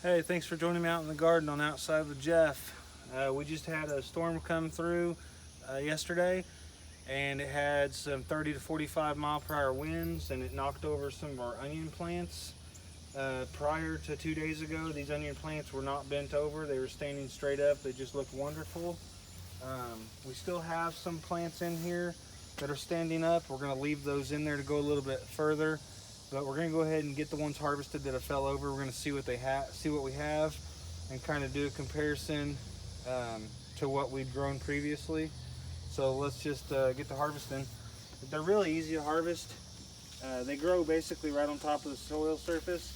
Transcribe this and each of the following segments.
Hey, thanks for joining me out in the garden on Outside with Jeff. We just had a storm come through yesterday, and it had some 30 to 45 mile per hour winds, and it knocked over some of our onion plants. Prior to 2 days ago, these onion plants were not bent over. They were standing straight up. They just looked wonderful. We still have some plants in here that are standing up. We're going to leave those in there to go a little bit further. But we're going to go ahead and get the ones harvested that have fell over. We're going to see what we have, and kind of do a comparison to what we'd grown previously. So let's just get to harvesting. They're really easy to harvest. They grow basically right on top of the soil surface.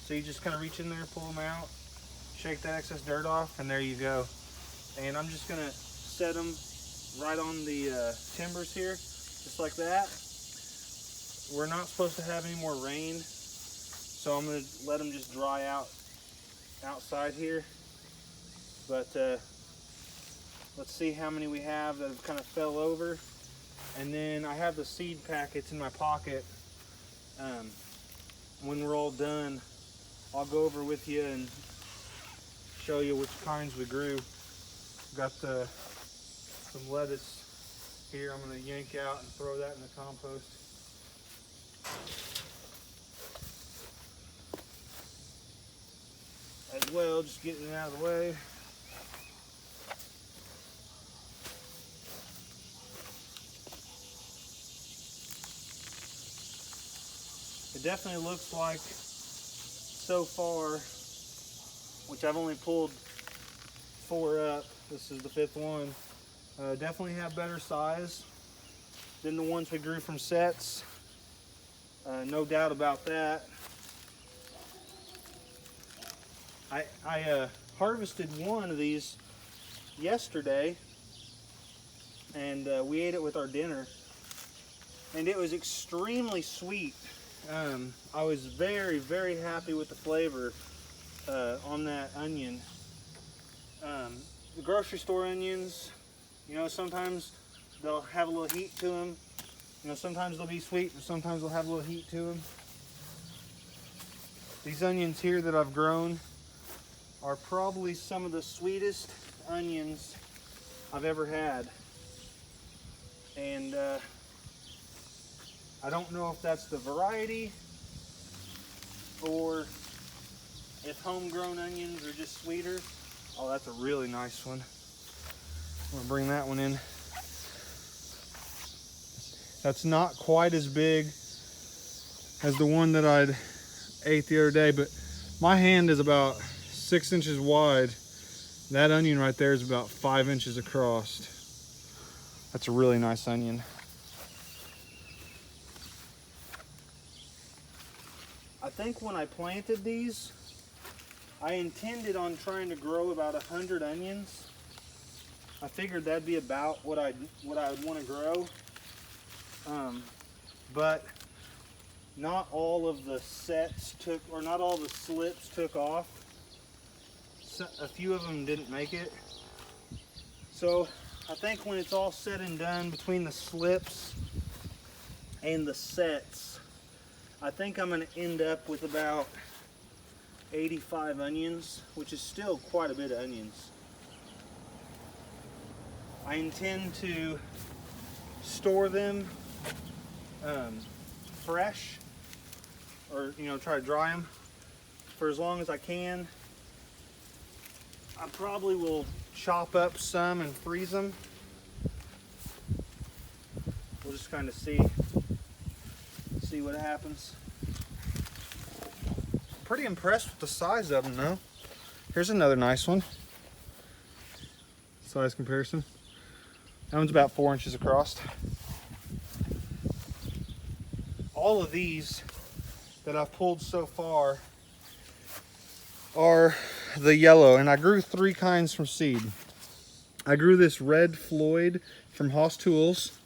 So you just kind of reach in there, pull them out, shake that excess dirt off, and there you go. And I'm just going to set them right on the timbers here, just like that. We're not supposed to have any more rain, so I'm going to let them just dry out outside here. But let's see how many we have that have kind of fell over. And then I have the seed packets in my pocket. When we're all done, I'll go over with you and show you which kinds we grew. Got some lettuce here I'm going to yank out and throw that in the compost. As well, just getting it out of the way. It definitely looks like, so far, which I've only pulled 4 up, this is the 5th one, definitely have better size than the ones we grew from sets. No doubt about that. I harvested one of these yesterday, and we ate it with our dinner, and it was extremely sweet. I was very, very happy with the flavor on that onion. The grocery store onions, you know, sometimes they'll have a little heat to them. You know, sometimes they'll be sweet, but sometimes they'll have a little heat to them. These onions here that I've grown are probably some of the sweetest onions I've ever had. And I don't know if that's the variety or if homegrown onions are just sweeter. Oh, that's a really nice one. I'm gonna bring that one in. That's not quite as big as the one that I'd ate the other day, but my hand is about 6 inches wide. That onion right there is about 5 inches across. That's a really nice onion. I think when I planted these, I intended on trying to grow about 100 onions. I figured that'd be about what I would want to grow. But not all of the sets took, or not all the slips took off. So a few of them didn't make it. So I think when it's all said and done, between the slips and the sets, I think I'm going to end up with about 85 onions, which is still quite a bit of onions. I intend to store them fresh, or try to dry them for as long as I can. I probably will chop up some and freeze them. We'll just kind of see what happens. Pretty impressed with the size of them though. Here's another nice one. Size comparison. That one's about 4 inches across. All of these that I've pulled so far are the yellow, and I grew 3 kinds from seed. I grew this red Floyd from Haas Tools.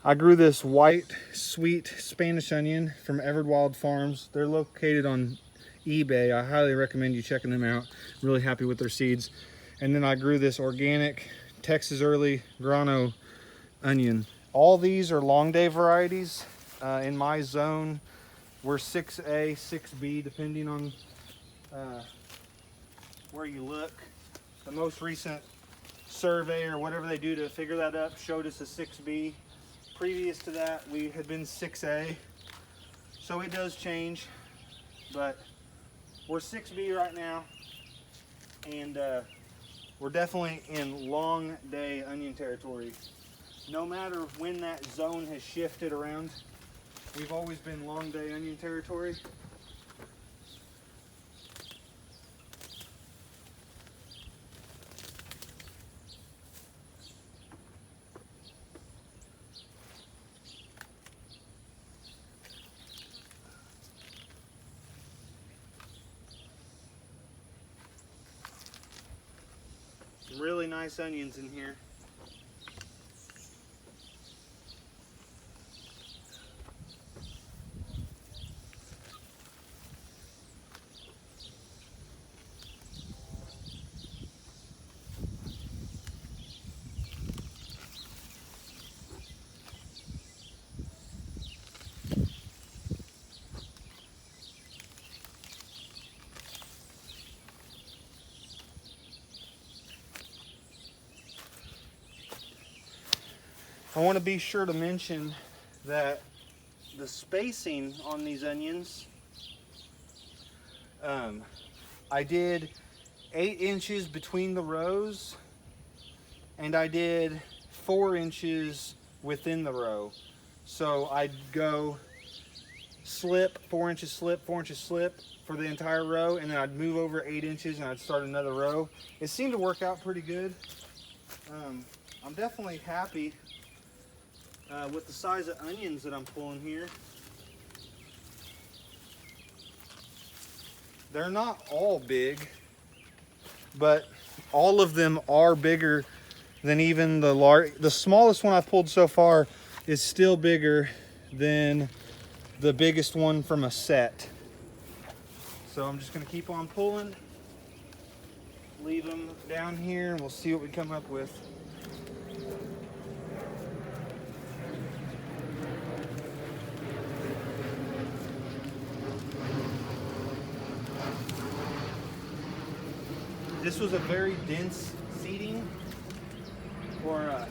I grew this white sweet Spanish onion from Everett Wild Farms. They're located on eBay. I highly recommend you checking them out. Really happy with their seeds. And then I grew this organic Texas Early Grano onion. All these are long day varieties. In my zone, we're 6A, 6B, depending on where you look. The most recent survey or whatever they do to figure that up showed us a 6B. Previous to that, we had been 6A. So it does change, but we're 6B right now, and we're definitely in long day onion territory. No matter when that zone has shifted around, we've always been long day onion territory. Some really nice onions in here. I want to be sure to mention that the spacing on these onions, I did 8 inches between the rows, and I did 4 inches within the row. So I'd go slip, 4 inches slip, 4 inches slip for the entire row, and then I'd move over 8 inches and I'd start another row. It seemed to work out pretty good. I'm definitely happy with the size of onions that I'm pulling here. They're not all big, but all of them are bigger than even the smallest one I've pulled so far is still bigger than the biggest one from a set. So I'm just gonna keep on pulling, leave them down here, and we'll see what we come up with. This was a very dense seeding, or a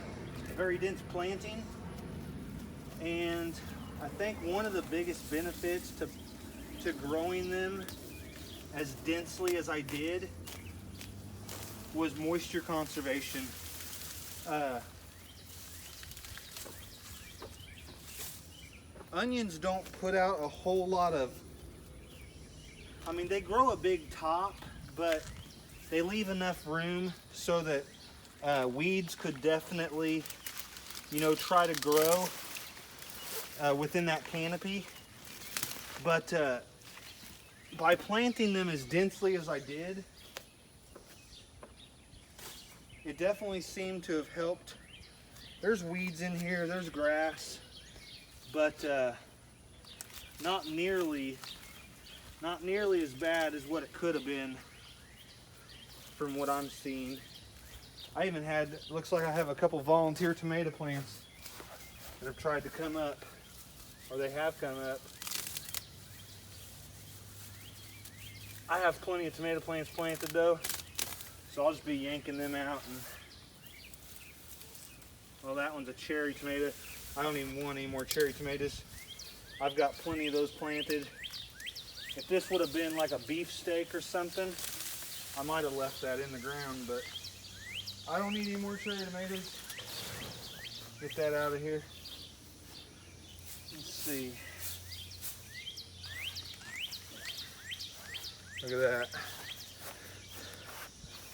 very dense planting, and I think one of the biggest benefits to growing them as densely as I did was moisture conservation. Onions don't put out a whole lot of, I mean, they grow a big top, but they leave enough room so that weeds could definitely, you know, try to grow within that canopy. But by planting them as densely as I did, it definitely seemed to have helped. There's weeds in here, there's grass, but not nearly as bad as what it could have been from what I'm seeing. I even had, looks like I have a couple volunteer tomato plants that have tried to come up, or they have come up. I have plenty of tomato plants planted though, so I'll just be yanking them out. And well, that one's a cherry tomato. I don't even want any more cherry tomatoes. I've got plenty of those planted. If this would have been like a beefsteak or something, I might have left that in the ground, but I don't need any more cherry tomatoes. Get that out of here. Let's see. Look at that.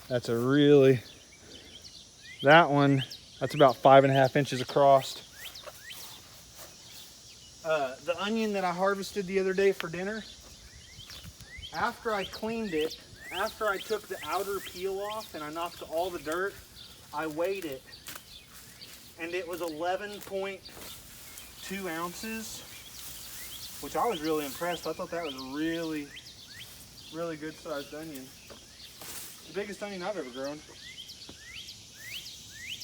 That's a really, that one, that's about 5.5 inches across. The onion that I harvested the other day for dinner, after I cleaned it, after I took the outer peel off and I knocked all the dirt, I weighed it, and it was 11.2 ounces, which I was really impressed. I thought that was really, really good sized onion. The biggest onion I've ever grown,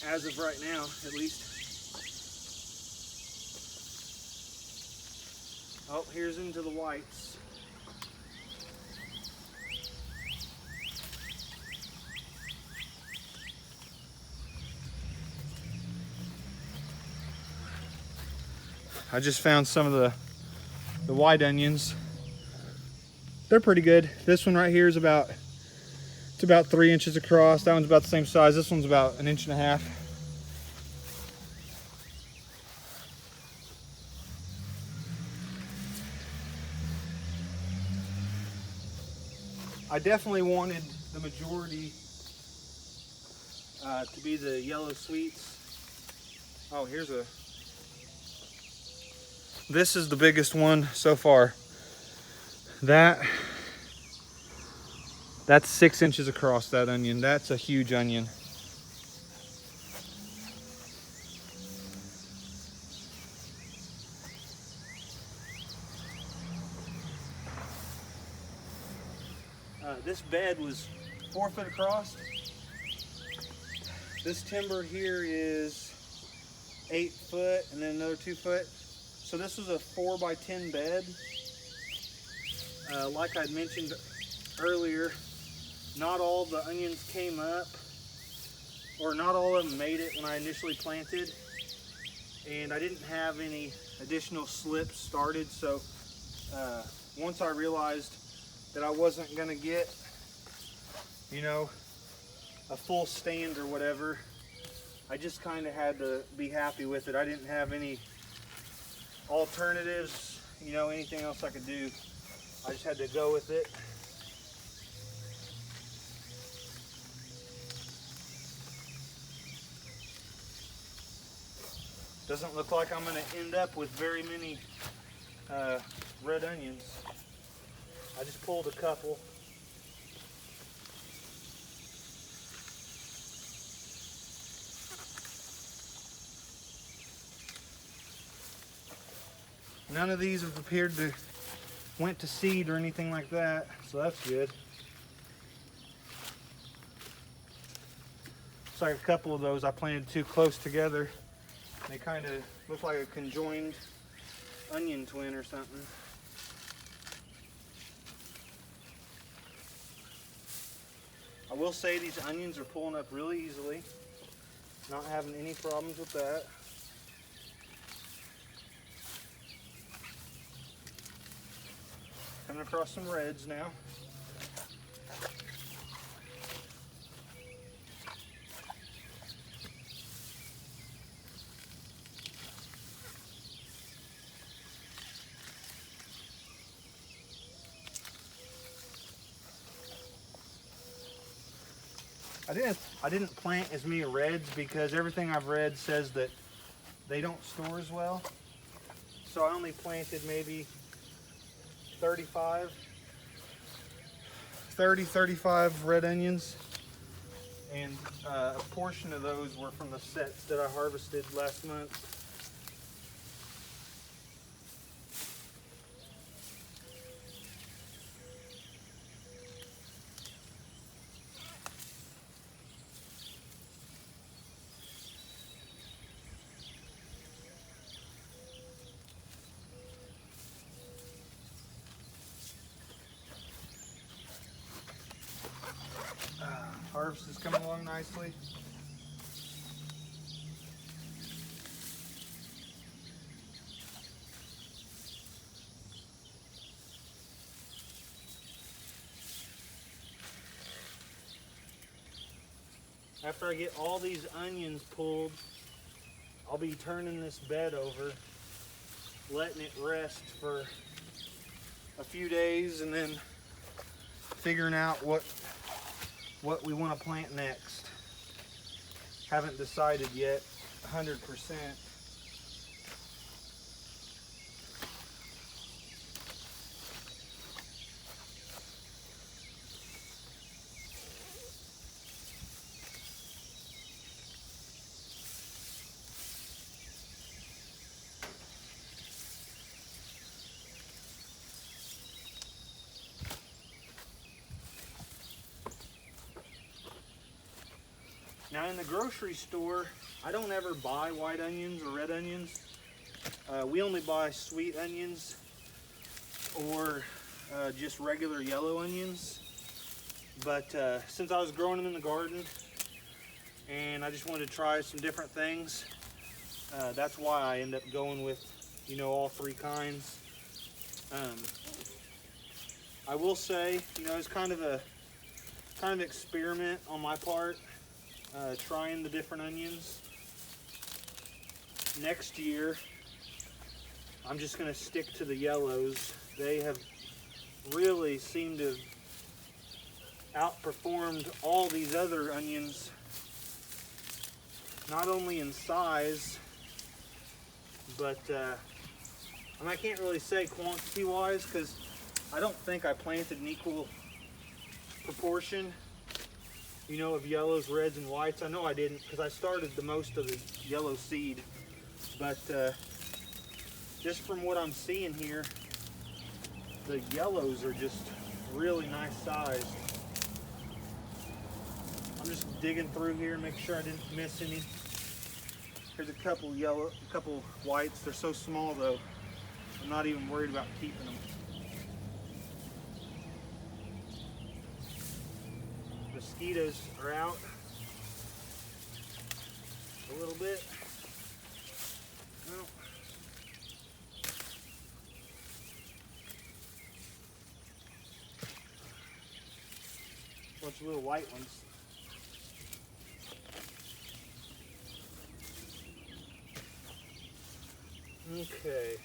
as of right now, at least. Oh, here's into the whites. I just found some of the white onions. They're pretty good. This one right here is about 3 inches across. That one's about the same size. This one's about 1.5 inches. I definitely wanted the majority to be the yellow sweets. Oh, this is the biggest one so far. That's 6 inches across, that onion. That's a huge onion. This bed was 4 foot across. This timber here is 8 foot and then another 2 foot. So this was a 4 by 10 bed. Like I mentioned earlier, not all the onions came up, or not all of them made it when I initially planted, and I didn't have any additional slips started. So once I realized that I wasn't gonna get, you know, a full stand or whatever, I just kind of had to be happy with it. I didn't have any alternatives, you know, anything else I could do. I just had to go with it. Doesn't look like I'm gonna end up with very many red onions. I just pulled a couple. None of these have appeared to went to seed or anything like that, so that's good. Looks like a couple of those I planted too close together. They kind of look like a conjoined onion twin or something. I will say these onions are pulling up really easily. Not having any problems with that. Coming across some reds now. I didn't plant as many reds because everything I've read says that they don't store as well. So I only planted maybe 35 red onions, and a portion of those were from the sets that I harvested last month. Harvest is coming along nicely. After I get all these onions pulled, I'll be turning this bed over, letting it rest for a few days, and then figuring out what we want to plant next. Haven't decided yet 100%. Now in the grocery store, I don't ever buy white onions or red onions. We only buy sweet onions or just regular yellow onions. But since I was growing them in the garden and I just wanted to try some different things, that's why I end up going with you know, all three kinds. I will say, you know, it's kind of an experiment on my part, trying the different onions. Next year, I'm just going to stick to the yellows. They have really seemed to have outperformed all these other onions, not only in size, but I can't really say quantity-wise because I don't think I planted an equal proportion, you know, of yellows, reds, and whites. I know I didn't because I started the most of the yellow seed, but just from what I'm seeing here, the yellows are just really nice sized. I'm just digging through here, make sure I didn't miss any. Here's a couple yellow, a couple whites. They're so small though, I'm not even worried about keeping them. Mosquitoes are out a little bit. Well, bunch of little white ones. Okay.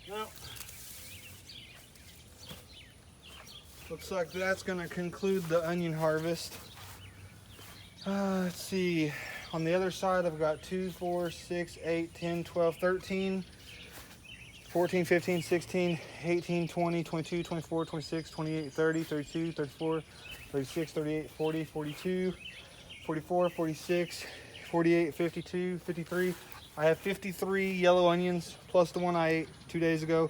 Well, looks like that's going to conclude the onion harvest. Let's see. On the other side, I've got 2, 4, 6, 8, 10, 12, 13, 14, 15, 16, 18, 20, 22, 24, 26, 28, 30, 32, 34, 36, 38, 40, 42, 44, 46, 48, 52, 53. I have 53 yellow onions plus the one I ate 2 days ago.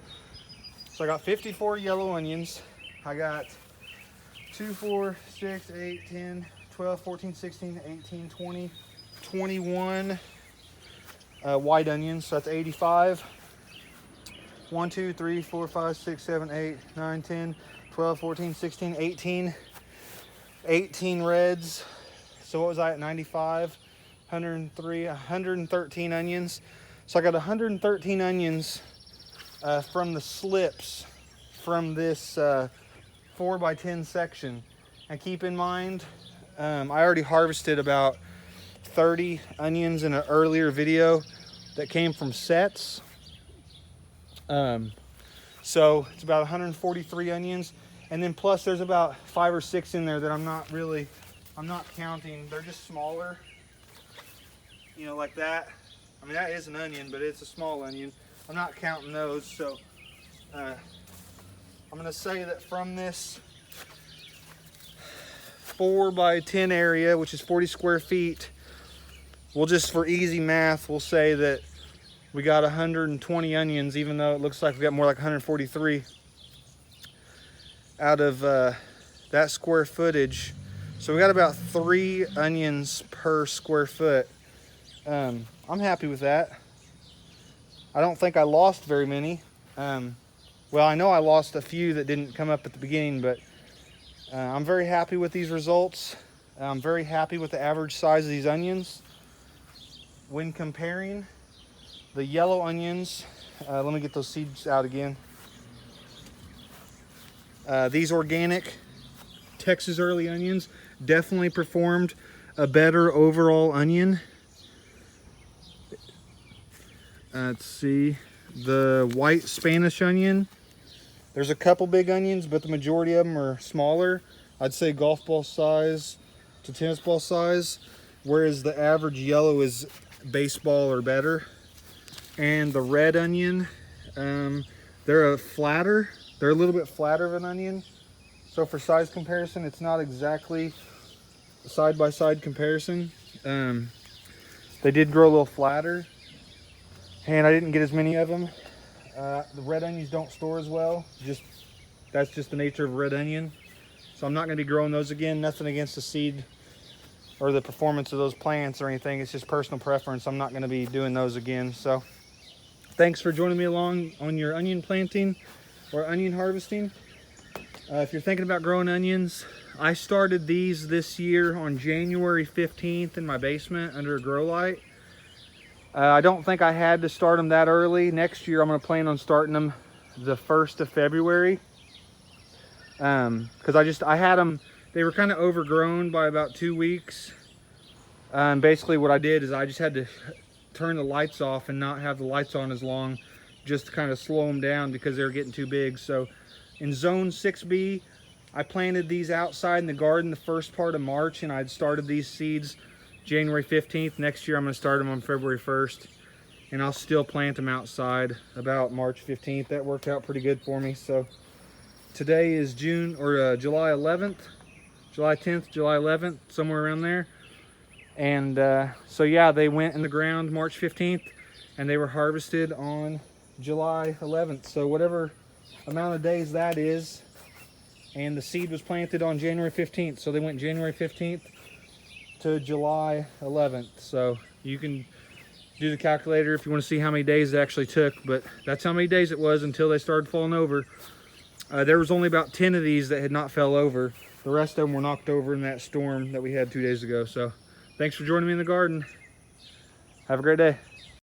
So I got 54 yellow onions. I got 2, 4, 6, 8, 10, 12, 14, 16, 18, 20, 21 white onions. So that's 85. 1, 2, 3, 4, 5, 6, 7, 8, 9, 10, 12, 14, 16, 18. 18 reds. So what was I at? 95. 103, 113 onions. So I got 113 onions from the slips from this 4x10 section. And keep in mind, I already harvested about 30 onions in an earlier video that came from sets. So it's about 143 onions. And then plus there's about 5 or 6 in there that I'm not counting. They're just smaller. You know, like that. I mean, that is an onion, but it's a small onion. I'm not counting those. So I'm going to say that from this 4x10 area, which is 40 square feet, we'll just, for easy math, we'll say that we got 120 onions, even though it looks like we got more like 143 out of that square footage. So we got about 3 onions per square foot. I'm happy with that. I don't think I lost very many. Well, I know I lost a few that didn't come up at the beginning, but I'm very happy with these results. I'm very happy with the average size of these onions. When comparing the yellow onions, let me get those seeds out again. These organic Texas early onions definitely performed a better overall onion. Let's see, the white Spanish onion, there's a couple big onions, but the majority of them are smaller. I'd say golf ball size to tennis ball size, whereas the average yellow is baseball or better. And the red onion, they're a little bit flatter of an onion. So for size comparison, it's not exactly a side-by-side comparison. They did grow a little flatter. And I didn't get as many of them. The red onions don't store as well. That's just the nature of red onion. So I'm not going to be growing those again. Nothing against the seed or the performance of those plants or anything. It's just personal preference. I'm not going to be doing those again. So thanks for joining me along on your onion planting or onion harvesting. If you're thinking about growing onions, I started these this year on January 15th in my basement under a grow light. I don't think I had to start them that early. Next year I'm going to plan on starting them the 1st of February. Because I had them, they were kind of overgrown by about 2 weeks. Basically what I did is I just had to turn the lights off and not have the lights on as long, just to kind of slow them down because they were getting too big. So in zone 6B, I planted these outside in the garden the first part of March, and I'd started these seeds January 15th. Next year I'm going to start them on February 1st, and I'll still plant them outside about March 15th. That worked out pretty good for me. So today is July 11th, July 10th, July 11th, somewhere around there. And so yeah, they went in the ground March 15th and they were harvested on July 11th. So whatever amount of days that is, and the seed was planted on January 15th. So they went January 15th to July 11th. So you can do the calculator if you want to see how many days it actually took, but that's how many days it was until they started falling over. There was only about 10 of these that had not fell over. The rest of them were knocked over in that storm that we had 2 days ago. So thanks for joining me in the garden. Have a great day.